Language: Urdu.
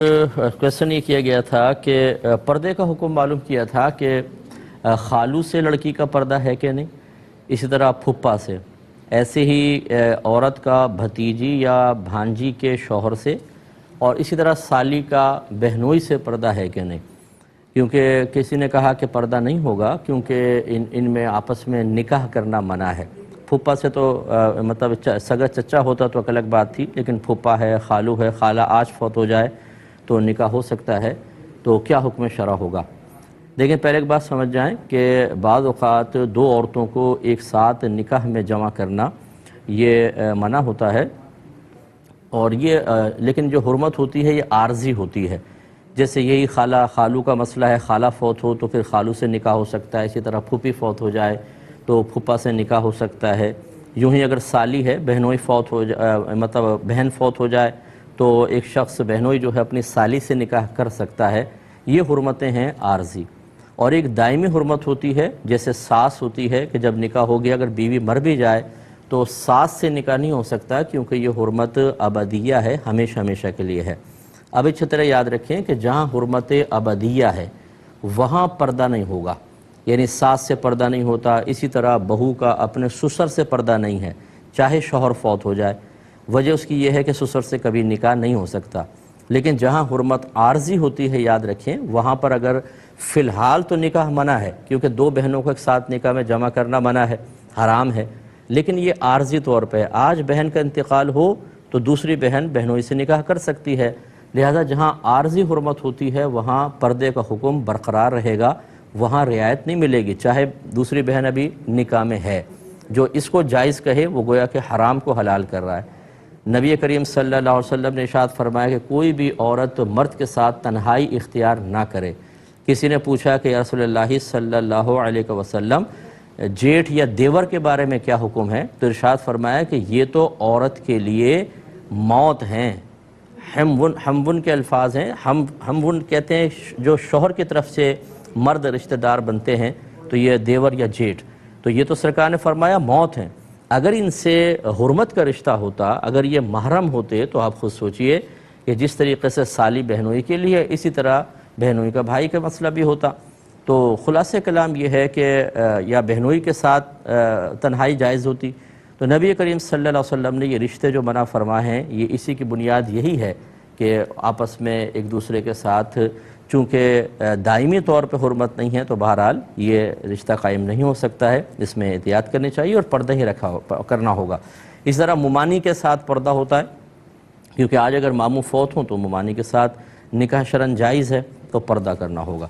کویسچن یہ کیا گیا تھا کہ پردے کا حکم معلوم کیا تھا کہ خالو سے لڑکی کا پردہ ہے کہ نہیں، اسی طرح پھپھا سے، ایسے ہی عورت کا بھتیجی یا بھانجی کے شوہر سے، اور اسی طرح سالی کا بہنوئی سے پردہ ہے کہ نہیں، کیونکہ کسی نے کہا کہ پردہ نہیں ہوگا کیونکہ ان میں آپس میں نکاح کرنا منع ہے۔ پھپھا سے تو مطلب سگا چچا ہوتا تو ایک الگ بات تھی، لیکن پھپھا ہے، خالو ہے، خالہ آج فوت ہو جائے تو نکاح ہو سکتا ہے، تو کیا حکم شرع ہوگا؟ دیکھیں، پہلے ایک بات سمجھ جائیں کہ بعض اوقات دو عورتوں کو ایک ساتھ نکاح میں جمع کرنا یہ منع ہوتا ہے، اور یہ لیکن جو حرمت ہوتی ہے یہ عارضی ہوتی ہے۔ جیسے یہی خالہ خالو کا مسئلہ ہے، خالہ فوت ہو تو پھر خالو سے نکاح ہو سکتا ہے، اسی طرح پھوپھی فوت ہو جائے تو پھپھا سے نکاح ہو سکتا ہے۔ یوں ہی اگر سالی ہے، بہنوئی فوت ہو جائے، مطلب بہن فوت ہو جائے تو ایک شخص بہنوئی جو ہے اپنی سالی سے نکاح کر سکتا ہے۔ یہ حرمتیں ہیں عارضی، اور ایک دائمی حرمت ہوتی ہے، جیسے ساس ہوتی ہے کہ جب نکاح ہو گیا اگر بیوی مر بھی جائے تو ساس سے نکاح نہیں ہو سکتا، کیونکہ یہ حرمت ابدیہ ہے، ہمیشہ ہمیشہ کے لیے ہے۔ اب اچھی طرح یاد رکھیں کہ جہاں حرمت ابدیہ ہے وہاں پردہ نہیں ہوگا، یعنی ساس سے پردہ نہیں ہوتا، اسی طرح بہو کا اپنے سسر سے پردہ نہیں ہے، چاہے شوہر فوت ہو جائے۔ وجہ اس کی یہ ہے کہ سسر سے کبھی نکاح نہیں ہو سکتا۔ لیکن جہاں حرمت عارضی ہوتی ہے، یاد رکھیں، وہاں پر اگر فی الحال تو نکاح منع ہے، کیونکہ دو بہنوں کو ایک ساتھ نکاح میں جمع کرنا منع ہے، حرام ہے، لیکن یہ عارضی طور پہ آج بہن کا انتقال ہو تو دوسری بہن بہنوئی سے نکاح کر سکتی ہے۔ لہذا جہاں عارضی حرمت ہوتی ہے وہاں پردے کا حکم برقرار رہے گا، وہاں رعایت نہیں ملے گی، چاہے دوسری بہن ابھی نکاح میں ہے۔ جو اس کو جائز کہے وہ گویا کہ حرام کو حلال کر رہا ہے۔ نبی کریم صلی اللہ علیہ وسلم نے ارشاد فرمایا کہ کوئی بھی عورت مرد کے ساتھ تنہائی اختیار نہ کرے۔ کسی نے پوچھا کہ یا رسول اللہ صلی اللہ علیہ وسلم، جیٹھ یا دیور کے بارے میں کیا حکم ہے؟ تو ارشاد فرمایا کہ یہ تو عورت کے لیے موت ہیں، ہمون کے الفاظ ہیں، ہمون کہتے ہیں جو شوہر کی طرف سے مرد رشتہ دار بنتے ہیں، تو یہ دیور یا جیٹھ، تو یہ تو سرکار نے فرمایا موت ہیں۔ اگر ان سے حرمت کا رشتہ ہوتا، اگر یہ محرم ہوتے، تو آپ خود سوچئے کہ جس طریقے سے سالی بہنوئی کے لیے، اسی طرح بہنوئی کا بھائی کا مسئلہ بھی ہوتا۔ تو خلاصہ کلام یہ ہے کہ یا بہنوئی کے ساتھ تنہائی جائز ہوتی، تو نبی کریم صلی اللہ علیہ وسلم نے یہ رشتے جو منع فرمائے ہیں، یہ اسی کی بنیاد یہی ہے کہ آپس میں ایک دوسرے کے ساتھ چونکہ دائمی طور پہ حرمت نہیں ہے، تو بہرحال یہ رشتہ قائم نہیں ہو سکتا ہے، اس میں احتیاط کرنی چاہیے اور پردہ ہی کرنا ہوگا۔ اس طرح ممانی کے ساتھ پردہ ہوتا ہے، کیونکہ آج اگر ماموں فوت ہوں تو ممانی کے ساتھ نکاح شرعاً جائز ہے، تو پردہ کرنا ہوگا۔